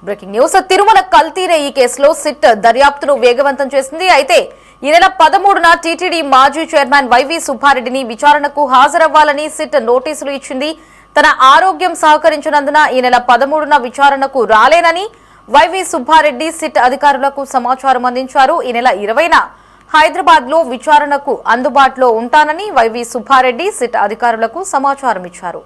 Breaking news. Tirumala కల్తీ నెయ్యి కేసులో సిట్ దర్యాప్తును వేగవంతం చేసింది. అయితే ఈ నెల 13న టీటీడీ మాజీ చైర్మన్ వైవి సుబ్బారెడ్డిని విచారణకు హాజరవ్వాలని సిట్ నోటీసులు ఇచ్చింది. తన ఆరోగ్యం సహకరించినందున ఈ నెల 13న విచారణకు రాలేనని వైవి సుబ్బారెడ్డి సిట్ అధికారులకు సమాచారం అందించారు. ఈ నెల 20న హైదరాబాద్ లో విచారణకు అందుబాటులో ఉంటానని వైవి సుబ్బారెడ్డి సిట్ అధికారులకు సమాచారం ఇచ్చారు.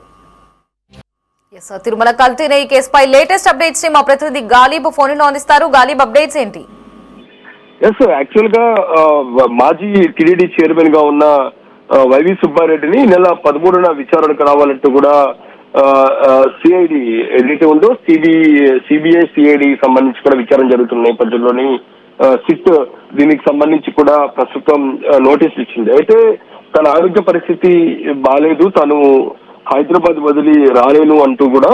తిరుమల కల్తీ నెయ్యి కేసుపై లేటెస్ట్ అప్డేట్స్ ని మా ప్రతినిధి గాలిబ్ ఫోన్ లో అందిస్తారు. గాలిబ్, అప్డేట్స్ ఏంటి? యాక్చువల్ గా మాజీ టీడీడీ చైర్మన్ గా ఉన్న వైవి సుబ్బారెడ్డిని నెల 13న విచారణకు రావాలంటూ కూడా సిఐడి ఏదైతే ఉందో సిబిఐ సిఐడి సంబంధించి కూడా విచారణ జరుగుతున్న నేపథ్యంలోని సిట్ దీనికి సంబంధించి కూడా ప్రస్తుతం నోటీసులు ఇచ్చింది. అయితే తన ఆరోగ్య పరిస్థితి బాలేదు, తను హైదరాబాద్ వదిలి రాలేను అంటూ కూడా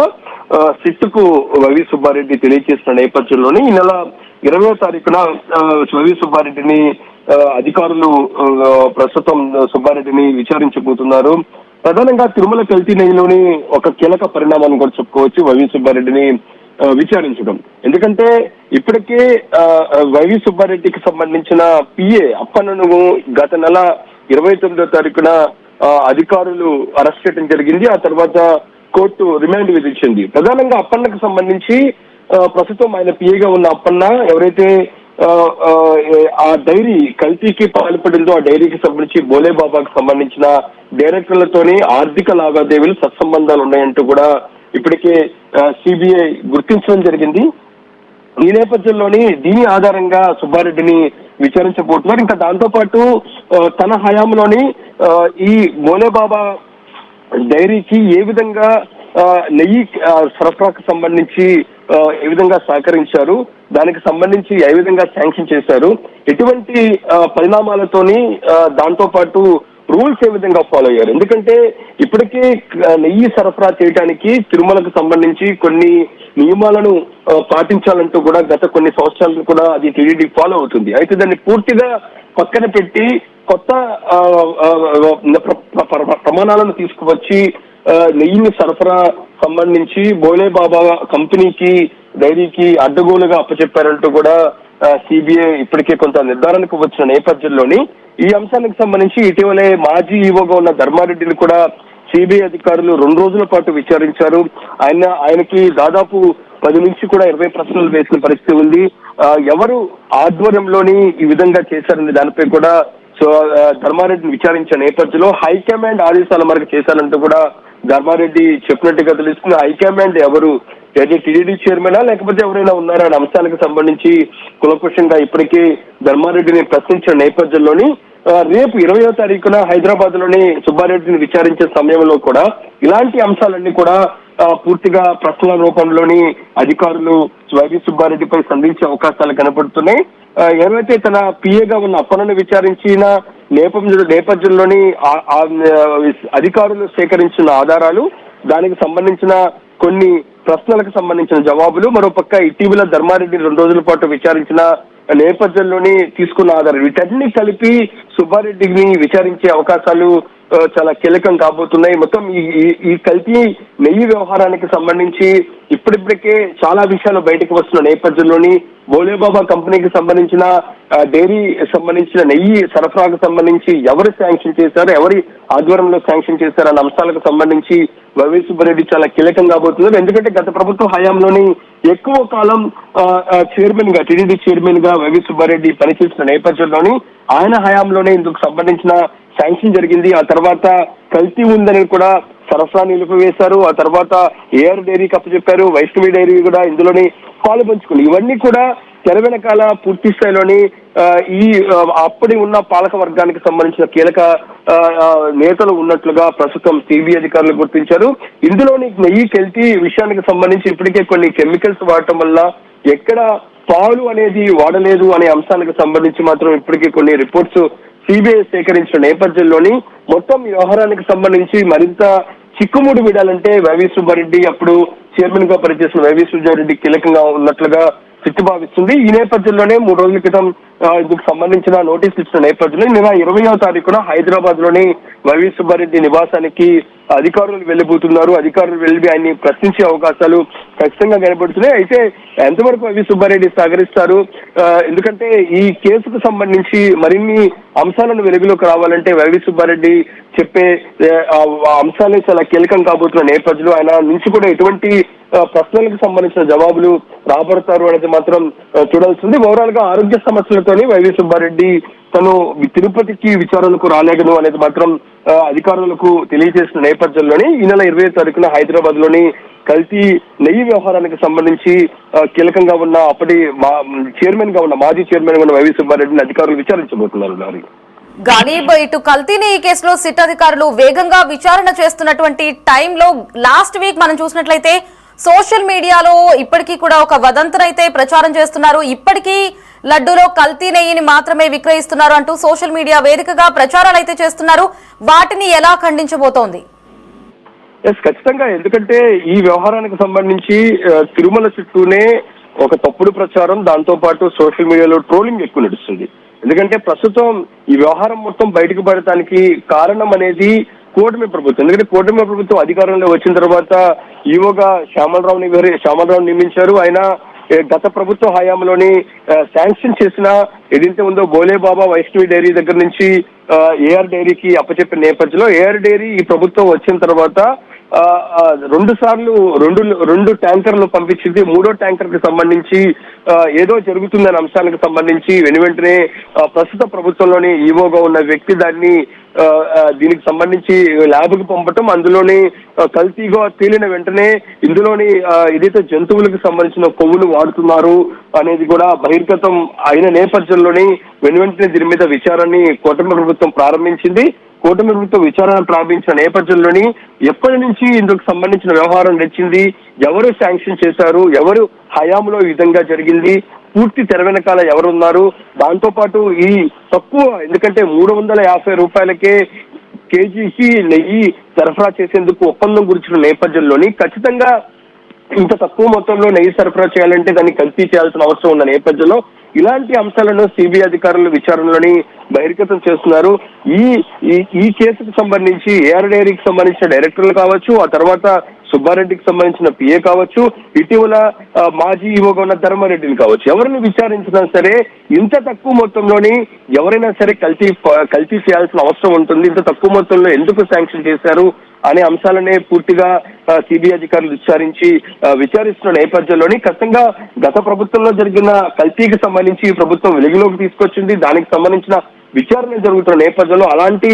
సిట్ కు వైవి సుబ్బారెడ్డి తెలియజేసిన నేపథ్యంలోనే ఈ నెల 20వ తారీఖున వైవి సుబ్బారెడ్డిని అధికారులు ప్రస్తుతం సుబ్బారెడ్డిని విచారించబోతున్నారు. ప్రధానంగా తిరుమల కల్తీ నెయ్యిలోని ఒక కీలక పరిణామాన్ని కూడా చెప్పుకోవచ్చు వైవి సుబ్బారెడ్డిని విచారించడం. ఎందుకంటే ఇప్పటికే వైవి సుబ్బారెడ్డికి సంబంధించిన పిఏ అప్పన్నను గత నెల 29వ తారీఖున అధికారులు అరెస్ట్ చేయడం జరిగింది. ఆ తర్వాత కోర్టు రిమాండ్ విధించింది. ప్రధానంగా అప్పన్నకు సంబంధించి ప్రస్తుతం ఆయన పిఏగా ఉన్న అప్పన్న ఎవరైతే ఆ డైరీ కల్తీకి పాల్పడిందో ఆ డైరీకి సంబంధించి బోలేబాబాకు సంబంధించిన డైరెక్టర్లతోని ఆర్థిక లావాదేవీలు సత్సంబంధాలు ఉన్నాయంటూ కూడా ఇప్పటికే సిబిఐ గుర్తించడం జరిగింది. ఈ నేపథ్యంలోని దీని ఆధారంగా సుబ్బారెడ్డిని విచారించబోతున్నారు. ఇంకా దాంతో పాటు తన హయాంలోని ఈ బోలేబాబా డైరీకి ఏ విధంగా నెయ్యి సరఫరాకు సంబంధించి ఏ విధంగా సహకరించారు, దానికి సంబంధించి ఏ విధంగా శాంక్షన్ చేశారు, ఎటువంటి పరిణామాలతోని దాంతో పాటు రూల్స్ ఏ విధంగా ఫాలో అయ్యారు. ఎందుకంటే ఇప్పటికే నెయ్యి సరఫరా చేయడానికి తిరుమలకు సంబంధించి కొన్ని నియమాలను పాటించాలంటూ కూడా గత కొన్ని సంవత్సరాలు కూడా అది టీడీడీ ఫాలో అవుతుంది. అయితే దాన్ని పూర్తిగా పక్కన పెట్టి కొత్త ప్రమాణాలను తీసుకువచ్చి నెయ్యిని సరఫరా సంబంధించి బోలేబాబా కంపెనీకి డైరీకి అడ్డగోలుగా అప్పచెప్పారంటూ కూడా సిబిఐ ఇప్పటికే కొంత నిర్ధారణకు వచ్చిన నేపథ్యంలోని ఈ అంశానికి సంబంధించి ఇటీవలే మాజీ ఈవోగా ఉన్న ధర్మారెడ్డిని కూడా సిబిఐ అధికారులు 2 రోజుల పాటు విచారించారు. ఆయనకి దాదాపు 10 నుంచి కూడా 20 ప్రశ్నలు వేసిన పరిస్థితి ఉంది. ఎవరు ఆధ్వర్యంలోని ఈ విధంగా చేశారనే దానిపై కూడా ధర్మారెడ్డిని విచారించిన నేపథ్యంలో హైకమాండ్ ఆదేశాల మేరకు చేశారంటూ కూడా ధర్మారెడ్డి చెప్పినట్టుగా తెలుస్తుంది. హైకమాండ్ ఎవరు, అయితే టీడీడీ చైర్మనా లేకపోతే ఎవరైనా ఉన్నారా అనే అంశాలకు సంబంధించి కులపక్షంగా ఇప్పటికే ధర్మారెడ్డిని ప్రశ్నించిన నేపథ్యంలోని రేపు 20వ తారీఖున హైదరాబాద్ లోని సుబ్బారెడ్డిని విచారించే సమయంలో కూడా ఇలాంటి అంశాలన్నీ కూడా పూర్తిగా ప్రశ్నల రూపంలోని అధికారులు వైవి సుబ్బారెడ్డిపై సంధించే అవకాశాలు కనపడుతున్నాయి. ఎవరైతే తన పిఏగా ఉన్న అప్పన్నను విచారించిన నేపథ్యంలోని అధికారులు సేకరించిన ఆధారాలు, దానికి సంబంధించిన కొన్ని ప్రశ్నలకు సంబంధించిన జవాబులు, మరోపక్క ఇటీవల ధర్మారెడ్డి 2 రోజుల పాటు విచారించిన నేపథ్యంలోని తీసుకున్న ఆధారాలు, వీటన్ని కలిపి సుబ్బారెడ్డిని విచారించే అవకాశాలు చాలా కీలకం కాబోతున్నాయి. మొత్తం ఈ కల్తీ నెయ్యి వ్యవహారానికి సంబంధించి ఇప్పటికే చాలా విషయాలు బయటకు వస్తున్న నేపథ్యంలోని బోలేబాబా కంపెనీకి సంబంధించిన డైరీ సంబంధించిన నెయ్యి సరఫరాకు సంబంధించి ఎవరు శాంక్షన్ చేశారు, ఎవరి ఆధ్వర్యంలో శాంక్షన్ చేశారు అన్న అంశాలకు సంబంధించి వైవి సుబ్బారెడ్డి చాలా కీలకం కాబోతున్నారు. ఎందుకంటే గత ప్రభుత్వ హయాంలోని ఎక్కువ కాలం చైర్మన్ గా టీడీడీ చైర్మన్ గా వైవి సుబ్బారెడ్డి పనిచేసిన నేపథ్యంలోని ఆయన హయాంలోనే ఇందుకు సంబంధించిన శాంక్షన్ జరిగింది. ఆ తర్వాత కల్తీ ఉందని కూడా సరఫరా నిలిపివేశారు. ఆ తర్వాత ఏఆర్ డైరీకి అప్పచెప్పారు, వైష్ణవి డైరీ కూడా ఇందులోని పాలు పంచుకుంది. ఇవన్నీ కూడా తెర వెనకాల పూర్తి స్థాయిలోని ఈ అప్పటి ఉన్న పాలక వర్గానికి సంబంధించిన కీలక నేతలు ఉన్నట్లుగా ప్రస్తుతం సిబిఐ అధికారులు గుర్తించారు. ఇందులోని నెయ్యి కల్తీ విషయానికి సంబంధించి ఇప్పటికే కొన్ని కెమికల్స్ వాడటం వల్ల ఎక్కడ పాలు అనేది వాడలేదు అనే అంశాలకు సంబంధించి మాత్రం ఇప్పటికే కొన్ని రిపోర్ట్స్ సిబిఐ సేకరించిన నేపథ్యంలోని మొత్తం ఈ వ్యవహారానికి సంబంధించి మరింత చిక్కుముడి విడాలంటే వైవి సుబ్బారెడ్డి అప్పుడు చైర్మన్ గా పనిచేసిన వైవి సుబ్బారెడ్డి కీలకంగా ఉన్నట్లుగా సిట్ భావిస్తుంది. ఈ నేపథ్యంలోనే 3 రోజుల క్రితం ఇందుకు సంబంధించిన నోటీసులు ఇచ్చిన నేపథ్యంలో నిన్న 20వ తారీఖున హైదరాబాద్ లోని వైవి సుబ్బారెడ్డి నివాసానికి అధికారులు వెళ్లిపోతున్నారు. అధికారులు వెళ్లి ఆయన్ని ప్రశ్నించే అవకాశాలు ఖచ్చితంగా కనబడుతున్నాయి. అయితే ఎంతవరకు వైవి సుబ్బారెడ్డి సహకరిస్తారు? ఎందుకంటే ఈ కేసుకు సంబంధించి మరిన్ని అంశాలను వెలుగులోకి రావాలంటే వైవి సుబ్బారెడ్డి చెప్పే అంశాలు చాలా కీలకం కాబోతున్న నేపథ్యంలో ఆయన నుంచి కూడా ఎటువంటి ప్రశ్నలకు సంబంధించిన జవాబులు రాబడతారు అనేది మాత్రం చూడాల్సింది. ఓవరాల్ గా ఆరోగ్య సమస్యలతోని వైవి సుబ్బారెడ్డి తను తిరుపతికి విచారణకు రాలేగను అనేది మాత్రం అధికారులకు తెలియజేసిన నేపథ్యంలోనే ఈ నెల 20వ తారీఖున హైదరాబాద్ లోని కల్తీ నెయ్యి వ్యవహారానికి సంబంధించి కీలకంగా ఉన్న అప్పటి చైర్మన్ గా ఉన్న మాజీ చైర్మన్ గా ఉన్న వైవి సుబ్బారెడ్డిని అధికారులు విచారించబోతున్నారు. గానీ ఇటు కల్తీ నెయ్యి కేసులో సిట్ అధికారులు వేగంగా విచారణ చేస్తున్నటువంటి టైంలో లాస్ట్ వీక్ మనం చూసినట్లయితే సోషల్ మీడియాలో ఇప్పటికీ కూడా ఒక వదంతునైతే ప్రచారం చేస్తున్నారు. ఇప్పటికీ లడ్డూలో కల్తీ నెయ్యిని మాత్రమే విక్రయిస్తున్నారు అంటూ సోషల్ మీడియా వేదికగా ప్రచారాలు అయితే చేస్తున్నారు. వాటిని ఎలా ఖండించబోతోంది? ఖచ్చితంగా, ఎందుకంటే ఈ వ్యవహారానికి సంబంధించి తిరుమల చుట్టూనే ఒక తప్పుడు ప్రచారం, దాంతో పాటు సోషల్ మీడియాలో ట్రోలింగ్ ఎక్కువ నడుస్తుంది. ఎందుకంటే ప్రస్తుతం ఈ వ్యవహారం మొత్తం బయటకు పడటానికి కారణం అనేది కూటమి ప్రభుత్వం. ఎందుకంటే కూటమి ప్రభుత్వం అధికారంలో వచ్చిన తర్వాత ఈవోగా శ్యామలరావు నియమించారు. ఆయన గత ప్రభుత్వ హయాంలోని శాంక్షన్ చేసిన ఏదైతే ఉందో బోలేబాబా వైష్ణవి డైరీ దగ్గర నుంచి ఏఆర్ డైరీకి అప్పచెప్పిన నేపథ్యంలో ఏఆర్ డైరీ ఈ ప్రభుత్వం వచ్చిన తర్వాత రెండు ట్యాంకర్లు పంపించింది. మూడో ట్యాంకర్ కి సంబంధించి ఏదో జరుగుతుందనే అంశాలకు సంబంధించి వెనువెంటనే ప్రస్తుత ప్రభుత్వంలోని ఈవోగా ఉన్న వ్యక్తి దీనికి సంబంధించి ల్యాబ్కి పంపటం, అందులోని కల్తీగా తేలిన వెంటనే ఇందులోని ఏదైతే జంతువులకు సంబంధించిన కొవ్వులు వాడుతున్నారు అనేది కూడా బహిర్గతం అయిన నేపథ్యంలోని వెనువెంటనే దీని మీద విచారాన్ని కూటమి ప్రభుత్వం ప్రారంభించింది. కూటమి ప్రభుత్వం విచారణ ప్రారంభించిన నేపథ్యంలోని ఎప్పటి నుంచి ఇందుకు సంబంధించిన వ్యవహారం నడిచింది, ఎవరు శాంక్షన్ చేశారు, ఎవరు హయాంలో ఈ విధంగా జరిగింది, పూర్తి తెర వెనకాల ఎవరున్నారు, దాంతో పాటు ఈ తక్కువ, ఎందుకంటే 350 రూపాయలకే కేజీకి నెయ్యి సరఫరా చేసేందుకు ఒప్పందం గురించిన నేపథ్యంలోని ఖచ్చితంగా ఇంత తక్కువ మొత్తంలో నెయ్యి సరఫరా చేయాలంటే దాన్ని కల్తీ చేయాల్సిన అవసరం ఉన్న నేపథ్యంలో ఇలాంటి అంశాలను సిబిఐ అధికారులు విచారణలోని బహిర్గతం చేస్తున్నారు. ఈ కేసుకు సంబంధించి ఏఆర్ డైరీకి సంబంధించిన డైరెక్టర్లు కావచ్చు, ఆ తర్వాత సుబ్బారెడ్డికి సంబంధించిన పిఏ కావచ్చు, ఇటీవల మాజీ ఈవోగా ఉన్న ధర్మారెడ్డిని కావచ్చు, ఎవరిని విచారించినా సరే ఇంత తక్కువ మొత్తంలోని ఎవరైనా సరే కల్తీ చేయాల్సిన అవసరం ఉంటుంది. ఇంత తక్కువ మొత్తంలో ఎందుకు శాంక్షన్ చేశారు అనే అంశాలనే పూర్తిగా సిబిఐ అధికారులు విచారిస్తున్న నేపథ్యంలోని ఖచ్చితంగా గత ప్రభుత్వంలో జరిగిన కల్తీకి సంబంధించి ప్రభుత్వం వెలుగులోకి తీసుకొచ్చింది. దానికి సంబంధించిన విచారణ జరుగుతున్న నేపథ్యంలో అలాంటి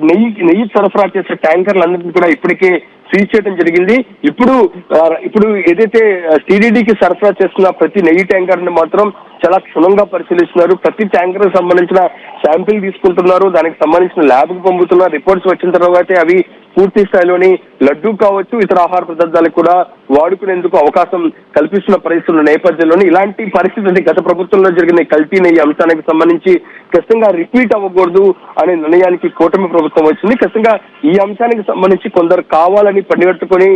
నెయ్యి సరఫరా చేసే ట్యాంకర్లందరినీ కూడా ఇప్పటికే సీజ్ చేయడం జరిగింది. ఇప్పుడు ఏదైతే టీడీడీకి సరఫరా చేస్తున్న ప్రతి నెయ్యి ట్యాంకర్ ని మాత్రం చాలా క్షుణ్ణంగా పరిశీలిస్తున్నారు. ప్రతి ట్యాంకర్ కి సంబంధించిన శాంపిల్ తీసుకుంటున్నారు, దానికి సంబంధించిన ల్యాబ్ కు పంపుతున్నారు. రిపోర్ట్స్ వచ్చిన తర్వాతే అవి పూర్తి స్థాయిలోని లడ్డూ కావచ్చు, ఇతర ఆహార పదార్థాలకు కూడా వాడుకునేందుకు అవకాశం కల్పిస్తున్న పరిస్థితుల నేపథ్యంలోని ఇలాంటి పరిస్థితి గత ప్రభుత్వంలో జరిగిన కల్తీ నెయ్యి అంశానికి సంబంధించి ఖచ్చితంగా రిపీట్ అవ్వకూడదు అనే నిర్ణయానికి కూటమి ప్రభుత్వం వచ్చింది. ఖచ్చితంగా ఈ అంశానికి సంబంధించి కొందరు కావాలని పనిగట్టుకుని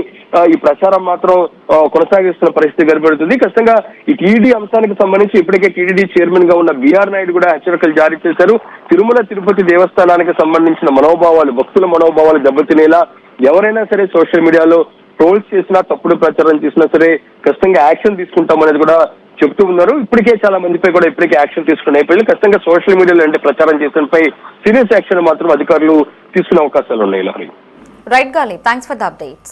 ఈ ప్రచారం మాత్రం కొనసాగిస్తున్న పరిస్థితి కనబడుతుంది. ఖచ్చితంగా ఈ టీడీ అంశానికి సంబంధించి ఇప్పటికే టీడీడీ చైర్మన్ గా ఉన్న బిఆర్ నాయుడు కూడా హెచ్చరికలు జారీ చేశారు. తిరుపతి దేవస్థానానికి సంబంధించిన భక్తుల మనోభావాలు దెబ్బతినేలా ఎవరైనా సరే సోషల్ మీడియాలో ట్రోల్స్ చేసినా, తప్పుడు ప్రచారం చేసినా సరే ఖచ్చితంగా యాక్షన్ తీసుకుంటామనేది కూడా చెప్తూ ఉన్నారు. ఇప్పటికే చాలా మందిపై కూడా యాక్షన్ తీసుకున్న నేపథ్యంలో ఖచ్చితంగా సోషల్ మీడియాలో అంటే ప్రచారం చేసినపై సీరియస్ యాక్షన్ మాత్రం అధికారులు తీసుకునే అవకాశాలు ఉన్నాయి. రైట్ గాలి, థ్యాంక్స్ ఫర్ ద అప్డేట్స్.